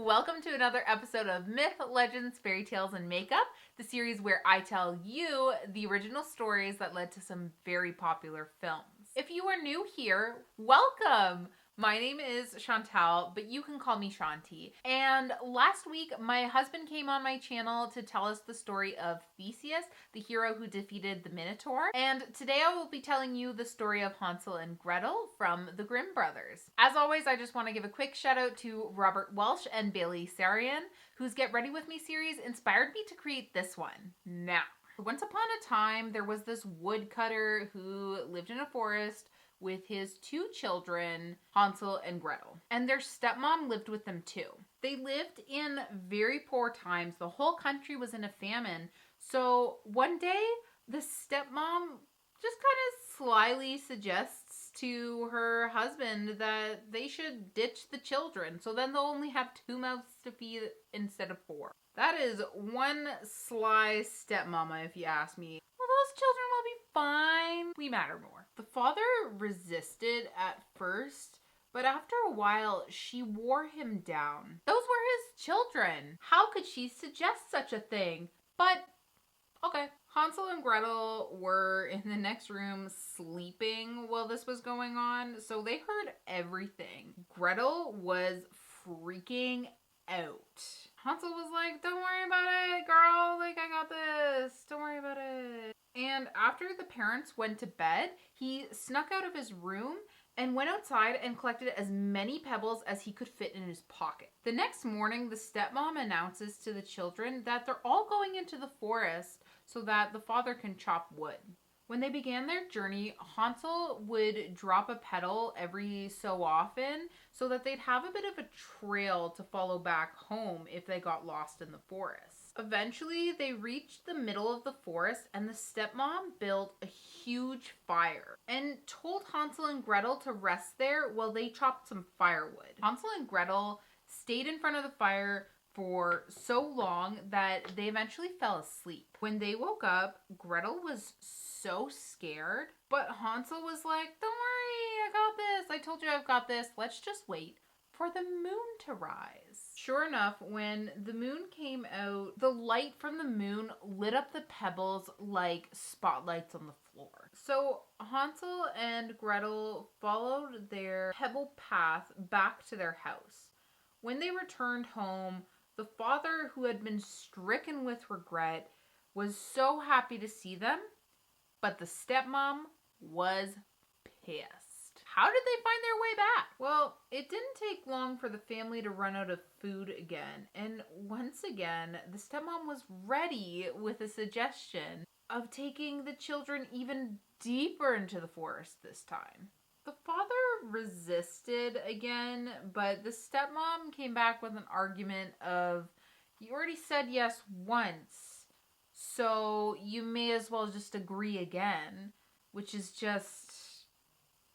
Welcome to another episode of Myth, Legends, Fairy Tales, and Makeup, the series where I tell you the original stories that led to some very popular films. If you are new here, welcome! My name is Chantal, but you can call me Chanty. And last week, my husband came on my channel to tell us the story of Theseus, the hero who defeated the Minotaur. And today I will be telling you the story of Hansel and Gretel from the Grimm brothers. As always, I just want to give a quick shout out to Robert Welsh and Bailey Sarian, whose Get Ready With Me series inspired me to create this one. Now, once upon a time, there was this woodcutter who lived in a forest with his two children, Hansel and Gretel. And their stepmom lived with them too. They lived in very poor times. The whole country was in a famine. So one day, the stepmom just kind of slyly suggests to her husband that they should ditch the children. So then they'll only have 2 mouths to feed instead of 4. That is one sly stepmama, if you ask me. Well, those children will be fine. We matter more. The father resisted at first, but after a while, she wore him down. Those were his children. How could she suggest such a thing? But, okay. Hansel and Gretel were in the next room sleeping while this was going on, so they heard everything. Gretel was freaking out. Hansel was like, don't worry about it, girl. Like, I got this. Don't worry about it. And after the parents went to bed, he snuck out of his room and went outside and collected as many pebbles as he could fit in his pocket. The next morning, the stepmom announces to the children that they're all going into the forest so that the father can chop wood. When they began their journey, Hansel would drop a petal every so often so that they'd have a bit of a trail to follow back home if they got lost in the forest. Eventually, they reached the middle of the forest and the stepmom built a huge fire and told Hansel and Gretel to rest there while they chopped some firewood. Hansel and Gretel stayed in front of the fire for so long that they eventually fell asleep. When they woke up, Gretel was so scared, but Hansel was like, don't worry, I got this. I told you I've got this. Let's just wait for the moon to rise. Sure enough, when the moon came out, the light from the moon lit up the pebbles like spotlights on the floor. So Hansel and Gretel followed their pebble path back to their house. When they returned home, the father, who had been stricken with regret, was so happy to see them, but the stepmom was pissed. How did they find their way back? Well, it didn't take long for the family to run out of food again. And once again, the stepmom was ready with a suggestion of taking the children even deeper into the forest this time. The father resisted again, but the stepmom came back with an argument of, you already said yes once, so you may as well just agree again, which is just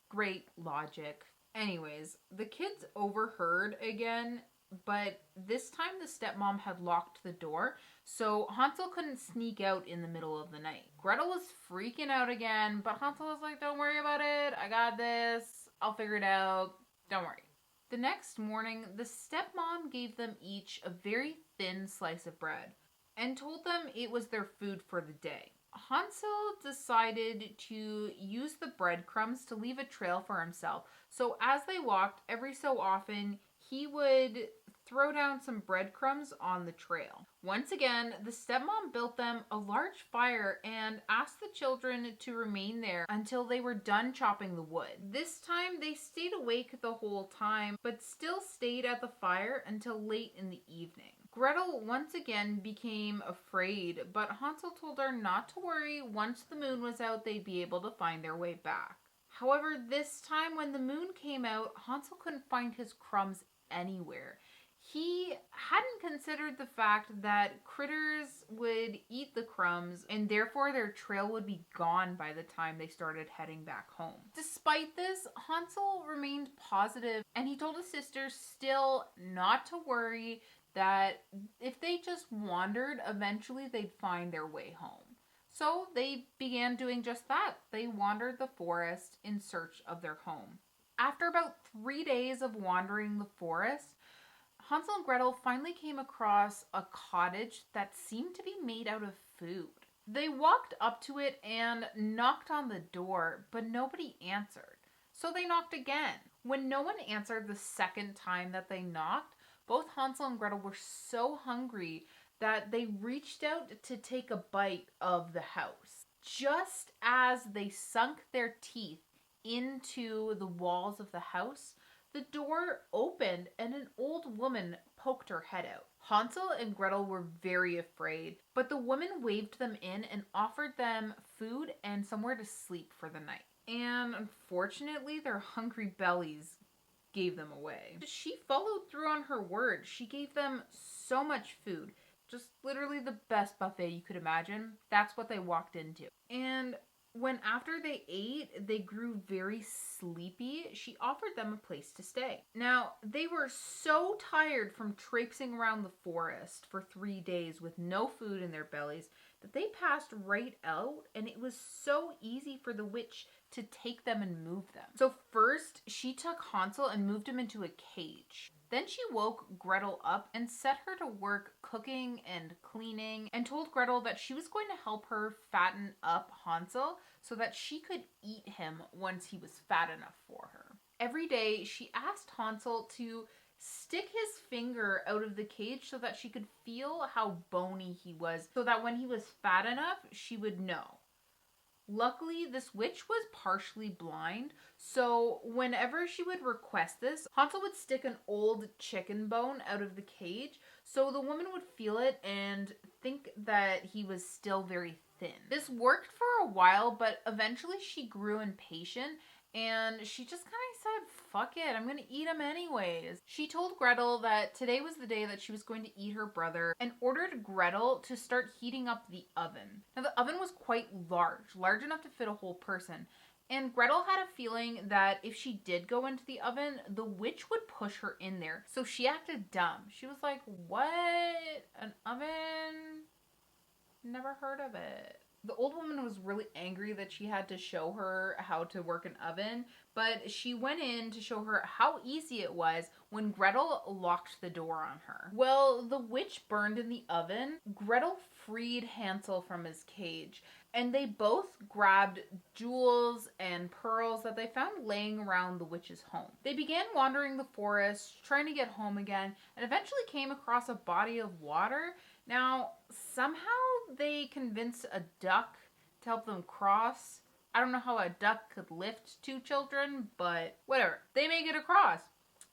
great logic. Anyways, the kids overheard again, but this time the stepmom had locked the door, so Hansel couldn't sneak out in the middle of the night. Gretel was freaking out again, but Hansel was like, don't worry about it. I got this. I'll figure it out. Don't worry. The next morning, the stepmom gave them each a very thin slice of bread and told them it was their food for the day. Hansel decided to use the breadcrumbs to leave a trail for himself. So as they walked, every so often, he would throw down some breadcrumbs on the trail. Once again, the stepmom built them a large fire and asked the children to remain there until they were done chopping the wood. This time, they stayed awake the whole time, but still stayed at the fire until late in the evening. Gretel once again became afraid, but Hansel told her not to worry. Once the moon was out, they'd be able to find their way back. However, this time when the moon came out, Hansel couldn't find his crumbs anywhere. He hadn't considered the fact that critters would eat the crumbs and therefore their trail would be gone by the time they started heading back home. Despite this, Hansel remained positive and he told his sisters still not to worry, that if they just wandered, eventually they'd find their way home. So they began doing just that. They wandered the forest in search of their home. After about 3 days of wandering the forest, Hansel and Gretel finally came across a cottage that seemed to be made out of food. They walked up to it and knocked on the door, but nobody answered. So they knocked again. When no one answered the second time that they knocked, both Hansel and Gretel were so hungry that they reached out to take a bite of the house. Just as they sunk their teeth into the walls of the house, the door opened and an old woman poked her head out. Hansel and Gretel were very afraid, but the woman waved them in and offered them food and somewhere to sleep for the night. And unfortunately, their hungry bellies gave them away. She followed through on her word. She gave them so much food. Just literally the best buffet you could imagine. That's what they walked into. And when after they ate, they grew very sleepy, she offered them a place to stay. Now, they were so tired from traipsing around the forest for 3 days with no food in their bellies that they passed right out, and it was so easy for the witch to take them and move them. So first, she took Hansel and moved him into a cage. Then she woke Gretel up and set her to work cooking and cleaning and told Gretel that she was going to help her fatten up Hansel so that she could eat him once he was fat enough for her. Every day she asked Hansel to stick his finger out of the cage so that she could feel how bony he was so that when he was fat enough, she would know. Luckily, this witch was partially blind, so whenever she would request this, Hansel would stick an old chicken bone out of the cage so the woman would feel it and think that he was still very thin. This worked for a while, but eventually she grew impatient and she just kind of said, fuck it, I'm going to eat him anyways. She told Gretel that today was the day that she was going to eat her brother and ordered Gretel to start heating up the oven. Now the oven was quite large enough to fit a whole person. And Gretel had a feeling that if she did go into the oven, the witch would push her in there. So she acted dumb. She was like, what? An oven? Never heard of it. The old woman was really angry that she had to show her how to work an oven, but she went in to show her how easy it was when Gretel locked the door on her. Well, the witch burned in the oven. Gretel freed Hansel from his cage, and they both grabbed jewels and pearls that they found laying around the witch's home. They began wandering the forest, trying to get home again, and eventually came across a body of water. Now, somehow they convinced a duck to help them cross. I don't know how a duck could lift 2 children, but whatever. They make it across.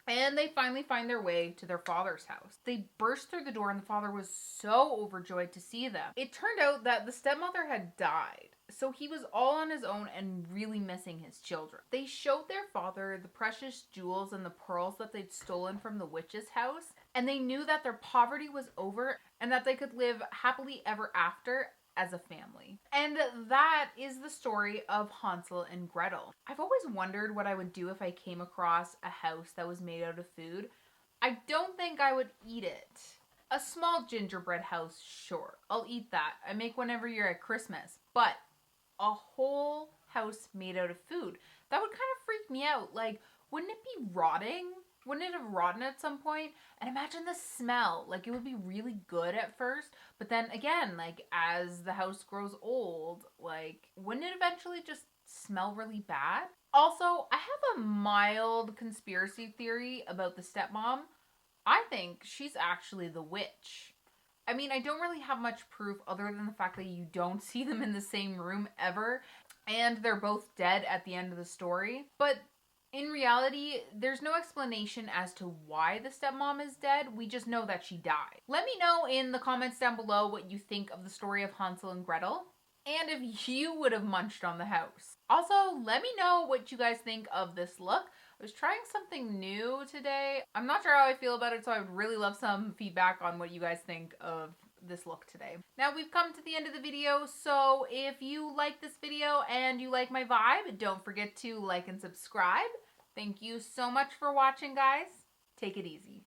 And they finally find their way to their father's house. They burst through the door and the father was so overjoyed to see them. It turned out that the stepmother had died, so he was all on his own and really missing his children. They showed their father the precious jewels and the pearls that they'd stolen from the witch's house, and they knew that their poverty was over and that they could live happily ever after as a family. And that is the story of Hansel and Gretel. I've always wondered what I would do if I came across a house that was made out of food. I don't think I would eat it. A small gingerbread house, sure, I'll eat that. I make one every year at Christmas. But a whole house made out of food, that would kind of freak me out. Like, wouldn't it be rotting? Wouldn't it have rotten at some point? And imagine the smell. Like, it would be really good at first, but then again, like, as the house grows old, like, wouldn't it eventually just smell really bad? Also, I have a mild conspiracy theory about the stepmom. I think she's actually the witch. I mean, I don't really have much proof other than the fact that you don't see them in the same room ever, and they're both dead at the end of the story, but in reality, there's no explanation as to why the stepmom is dead. We just know that she died. Let me know in the comments down below what you think of the story of Hansel and Gretel, and if you would have munched on the house. Also, let me know what you guys think of this look. I was trying something new today. I'm not sure how I feel about it, so I would really love some feedback on what you guys think of this look today. Now we've come to the end of the video, so if you like this video and you like my vibe, don't forget to like and subscribe. Thank you so much for watching, guys. Take it easy.